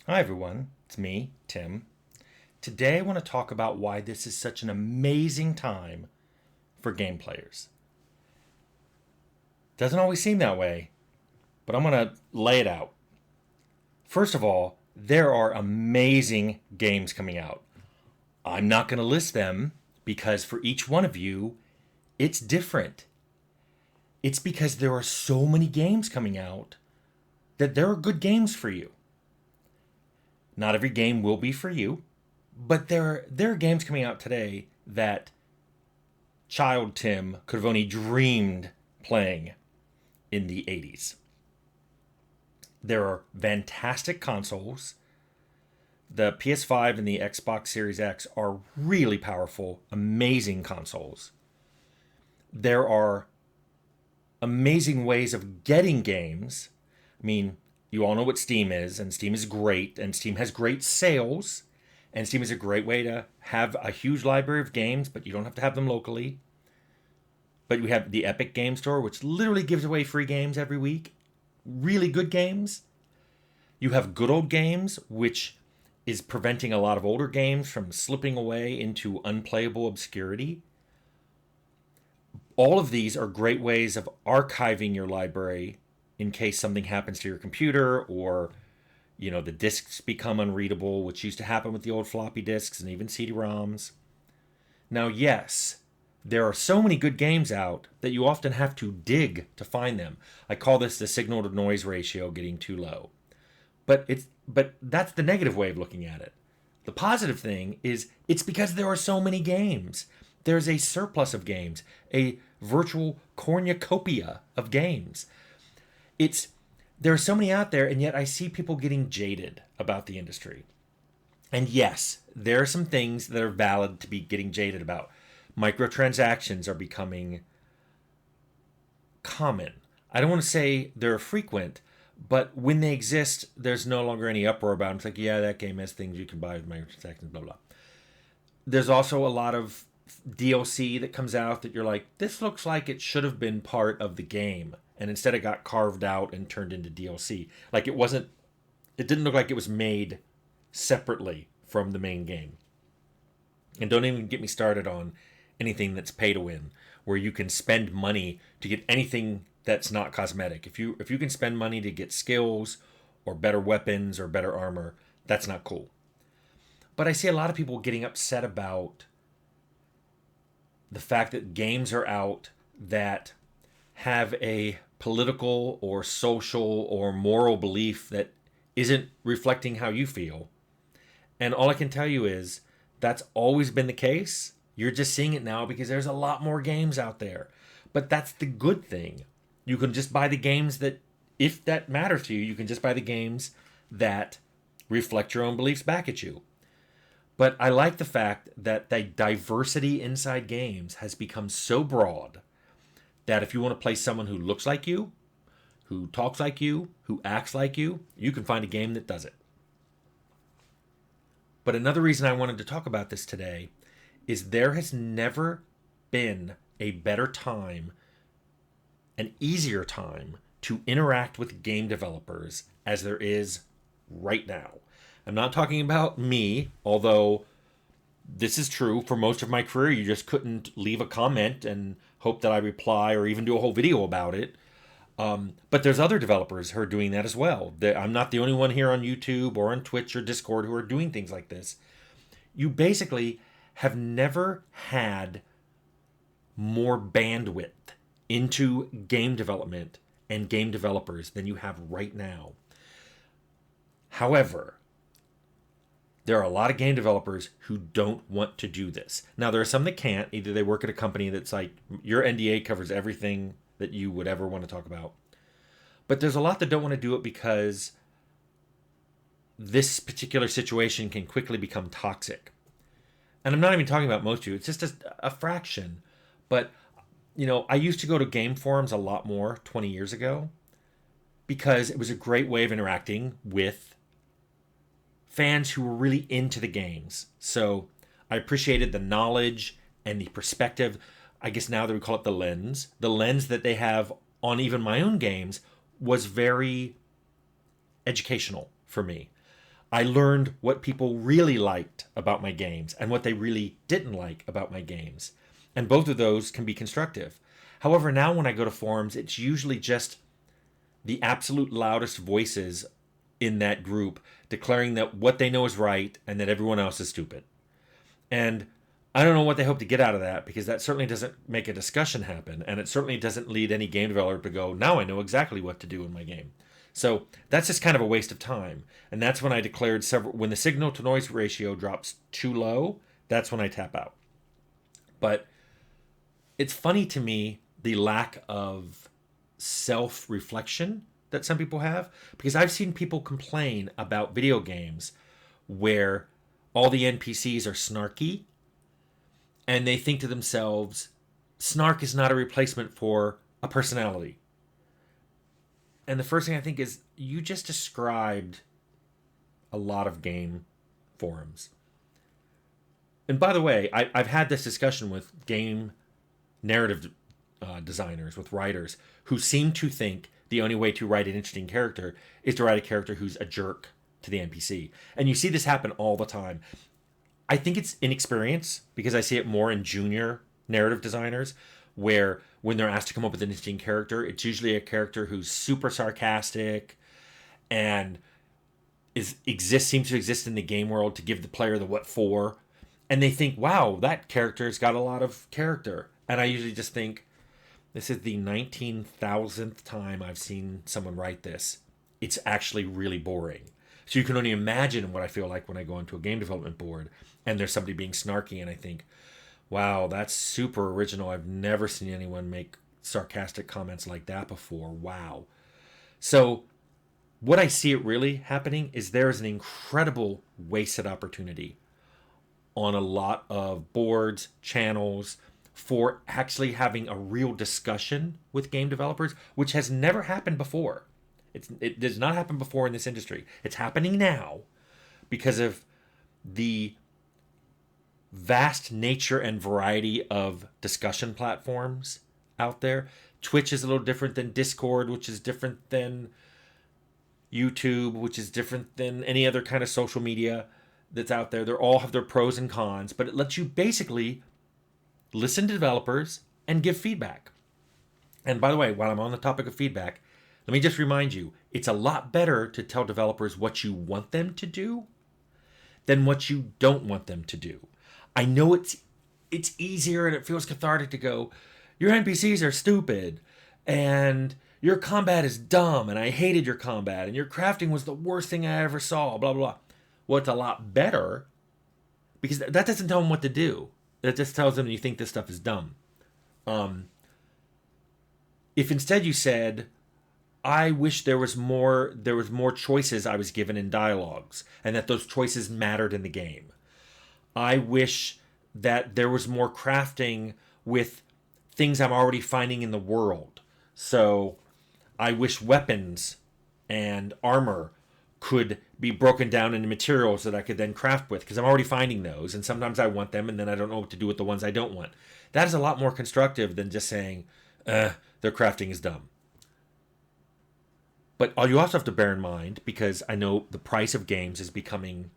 Hi, everyone. It's me, Tim. Today, I want to talk about why this is such an amazing time for game players. Doesn't always seem that way, but I'm going to lay it out. First of all, there are amazing games coming out. I'm not going to list them because for each one of you, it's different. It's because there are so many games coming out that there are good games for you. Not every game will be for you, but there are games coming out today that child Tim could have only dreamed playing in the 80s. There are fantastic consoles. The PS5 and the Xbox Series X are really powerful, amazing consoles. There are amazing ways of getting games. I mean, you all know what Steam is, and Steam is great, and Steam has great sales, and Steam is a great way to have a huge library of games, but you don't have to have them locally. But we have the Epic Game Store, which literally gives away free games every week. Really good games. You have Good Old Games, which is preventing a lot of older games from slipping away into unplayable obscurity. All of these are great ways of archiving your library in case something happens to your computer or the discs become unreadable, which used to happen with the old floppy disks and even CD-ROMs. Now, yes, there are so many good games out that you often have to dig to find them. I call this the signal to noise ratio getting too low. But that's the negative way of looking at it. The positive thing is it's because there are so many games. There's a surplus of games, a virtual cornucopia of games. It's there are so many out there, and yet I see people getting jaded about the industry. And yes, there are some things that are valid to be getting jaded about. Microtransactions are becoming common. I don't want to say they're frequent, but when they exist, there's no longer any uproar about them. It's like, yeah, that game has things you can buy with microtransactions, blah, blah. There's also a lot of DLC that comes out that you're like, this looks like it should have been part of the game. And instead it got carved out and turned into DLC. Like it didn't look like it was made separately from the main game. And don't even get me started on anything that's pay to win, where you can spend money to get anything that's not cosmetic. If you can spend money to get skills or better weapons or better armor, that's not cool. But I see a lot of people getting upset about the fact that games are out that have a political or social or moral belief that isn't reflecting how you feel. And all I can tell you is that's always been the case. You're just seeing it now because there's a lot more games out there. But that's the good thing. You can just buy the games that, if that matters to you, you can just buy the games that reflect your own beliefs back at you. But I like the fact that the diversity inside games has become so broad that if you want to play someone who looks like you, who talks like you, who acts like you can find a game that does it. But another reason I wanted to talk about this today is there has never been a better time, an easier time to interact with game developers as there is right now. I'm not talking about me, although this is true for most of my career. You just couldn't leave a comment and hope that I reply or even do a whole video about it. But there's other developers who are doing that as well. I'm not the only one here on YouTube or on Twitch or Discord who are doing things like this. You basically have never had more bandwidth into game development and game developers than you have right now. However, there are a lot of game developers who don't want to do this. Now, there are some that can't. Either they work at a company that's like, your NDA covers everything that you would ever want to talk about. But there's a lot that don't want to do it because this particular situation can quickly become toxic. And I'm not even talking about most of you. It's just a fraction. But, I used to go to game forums a lot more 20 years ago because it was a great way of interacting with fans who were really into the games. So I appreciated the knowledge and the perspective. I guess now that we call it the lens. The lens that they have on even my own games was very educational for me. I learned what people really liked about my games and what they really didn't like about my games. And both of those can be constructive. However, now when I go to forums, it's usually just the absolute loudest voices in that group declaring that what they know is right and that everyone else is stupid. And I don't know what they hope to get out of that, because that certainly doesn't make a discussion happen, and it certainly doesn't lead any game developer to go, now I know exactly what to do in my game. So that's just kind of a waste of time. And that's when I declared when the signal to noise ratio drops too low, that's when I tap out. But it's funny to me, the lack of self-reflection that some people have, because I've seen people complain about video games where all the NPCs are snarky, and they think to themselves, snark is not a replacement for a personality. And the first thing I think is, you just described a lot of game forums. And by the way, I've had this discussion with game narrative designers, with writers, who seem to think the only way to write an interesting character is to write a character who's a jerk to the NPC. And you see this happen all the time. I think it's inexperience, because I see it more in junior narrative designers, where when they're asked to come up with an interesting character, it's usually a character who's super sarcastic and seems to exist in the game world to give the player the what for. And they think, wow, that character's got a lot of character. And I usually just think, this is the 19,000th time I've seen someone write this. It's actually really boring. So you can only imagine what I feel like when I go into a game development board and there's somebody being snarky, and I think, wow, that's super original. I've never seen anyone make sarcastic comments like that before. Wow. So what I see it really happening is there is an incredible wasted opportunity on a lot of boards, channels, for actually having a real discussion with game developers, which has never happened before. It does not happen before in this industry. It's happening now because of the vast nature and variety of discussion platforms out there. Twitch is a little different than Discord, which is different than YouTube, which is different than any other kind of social media that's out there. They all have their pros and cons, but it lets you basically listen to developers and give feedback. And by the way, while I'm on the topic of feedback, let me just remind you, it's a lot better to tell developers what you want them to do than what you don't want them to do. I know it's easier and it feels cathartic to go, your NPCs are stupid and your combat is dumb and I hated your combat and your crafting was the worst thing I ever saw, blah, blah, blah. Well, it's a lot better because that doesn't tell them what to do. That just tells them you think this stuff is dumb. If instead you said, I wish there was more choices I was given in dialogues and that those choices mattered in the game. I wish that there was more crafting with things I'm already finding in the world. So I wish weapons and armor could be broken down into materials that I could then craft with, because I'm already finding those, and sometimes I want them and then I don't know what to do with the ones I don't want. That is a lot more constructive than just saying, their crafting is dumb. But you also have to bear in mind, because I know the price of games is becoming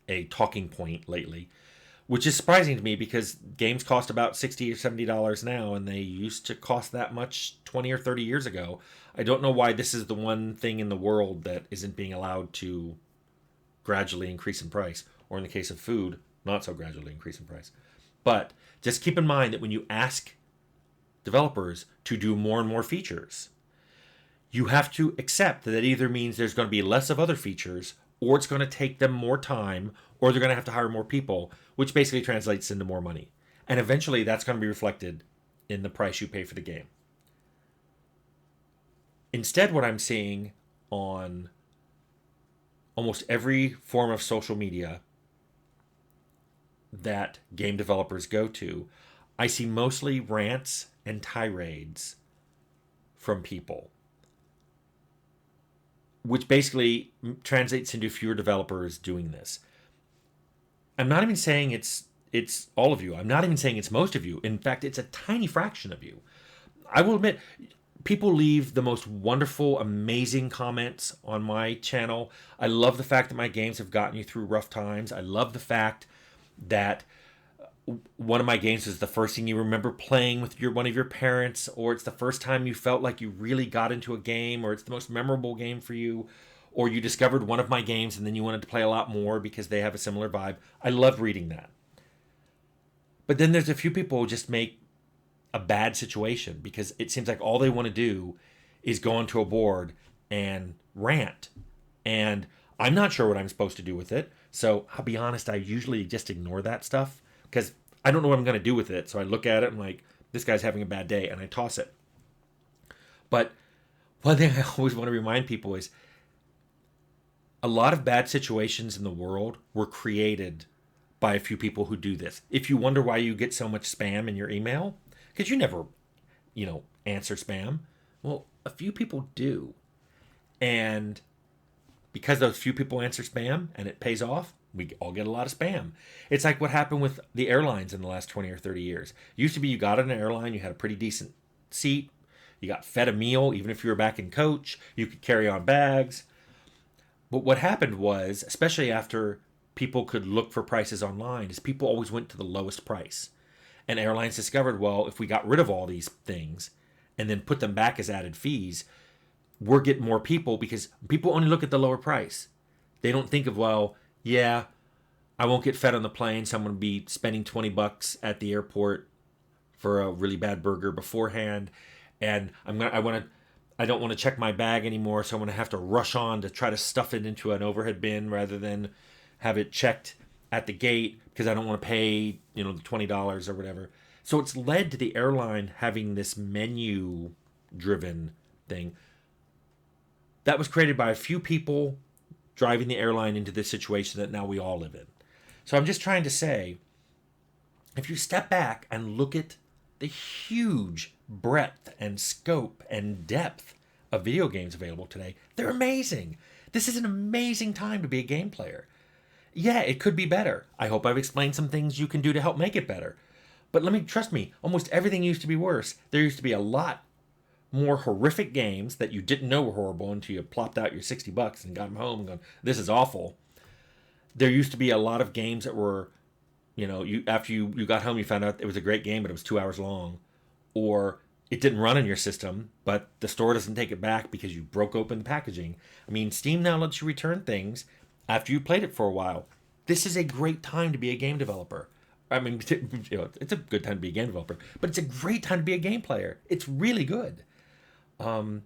a talking point lately, which is surprising to me because games cost about $60 or $70 now, and they used to cost that much 20 or 30 years ago. I don't know why this is the one thing in the world that isn't being allowed to gradually increase in price, or in the case of food, not so gradually increase in price. But just keep in mind that when you ask developers to do more and more features, you have to accept that it either means there's going to be less of other features, or it's going to take them more time, or they're going to have to hire more people, which basically translates into more money. And eventually that's going to be reflected in the price you pay for the game. Instead, what I'm seeing on almost every form of social media that game developers go to, I see mostly rants and tirades from people, which basically translates into fewer developers doing this. I'm not even saying it's all of you. I'm not even saying it's most of you. In fact, it's a tiny fraction of you. I will admit, people leave the most wonderful, amazing comments on my channel. I love the fact that my games have gotten you through rough times. I love the fact that one of my games is the first thing you remember playing with one of your parents, or it's the first time you felt like you really got into a game, or it's the most memorable game for you, or you discovered one of my games and then you wanted to play a lot more because they have a similar vibe. I love reading that. But then there's a few people who just make a bad situation because it seems like all they want to do is go onto a board and rant. And I'm not sure what I'm supposed to do with it. So I'll be honest, I usually just ignore that stuff because I don't know what I'm going to do with it. So I look at it and I'm like, this guy's having a bad day, and I toss it. But one thing I always want to remind people is a lot of bad situations in the world were created by a few people who do this. If you wonder why you get so much spam in your email, because you never, answer spam. Well, a few people do. And because those few people answer spam and it pays off, we all get a lot of spam. It's like what happened with the airlines in the last 20 or 30 years. It used to be you got on an airline, you had a pretty decent seat, you got fed a meal, even if you were back in coach, you could carry on bags. But what happened was, especially after people could look for prices online, is people always went to the lowest price. And airlines discovered, well, if we got rid of all these things and then put them back as added fees, we're getting more people because people only look at the lower price. They don't think of, well, yeah, I won't get fed on the plane, so I'm going to be spending $20 at the airport for a really bad burger beforehand, and I don't want to check my bag anymore, so I'm going to have to rush on to try to stuff it into an overhead bin rather than have it checked at the gate because I don't want to pay, the $20 or whatever. So it's led to the airline having this menu-driven thing that was created by a few people driving the airline into this situation that now we all live in. So I'm just trying to say, if you step back and look at the huge breadth and scope and depth of video games available today, they're amazing. This is an amazing time to be a game player. Yeah, it could be better. I hope I've explained some things you can do to help make it better. But trust me, almost everything used to be worse. There used to be a lot more horrific games that you didn't know were horrible until you plopped out your $60 and got them home and gone, this is awful. There used to be a lot of games that were, after you got home, you found out it was a great game, but it was 2 hours long. Or it didn't run in your system, but the store doesn't take it back because you broke open the packaging. Steam now lets you return things after you played it for a while. This is a great time to be a game developer. It's a good time to be a game developer, but it's a great time to be a game player. It's really good. I'm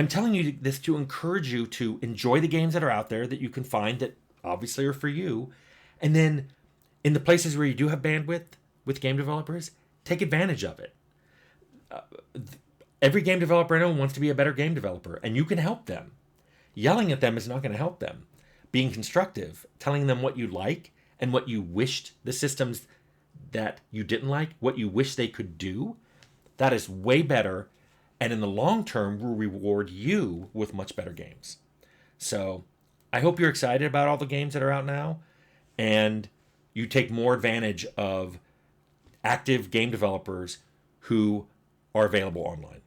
telling you this to encourage you to enjoy the games that are out there that you can find that obviously are for you. And then in the places where you do have bandwidth with game developers, take advantage of it. Every game developer I know wants to be a better game developer, and you can help them. Yelling at them is not going to help them. Being constructive, telling them what you like and what you wished the systems that you didn't like, what you wish they could do, that is way better, and in the long term will reward you with much better games. So I hope you're excited about all the games that are out now, and you take more advantage of active game developers who are available online.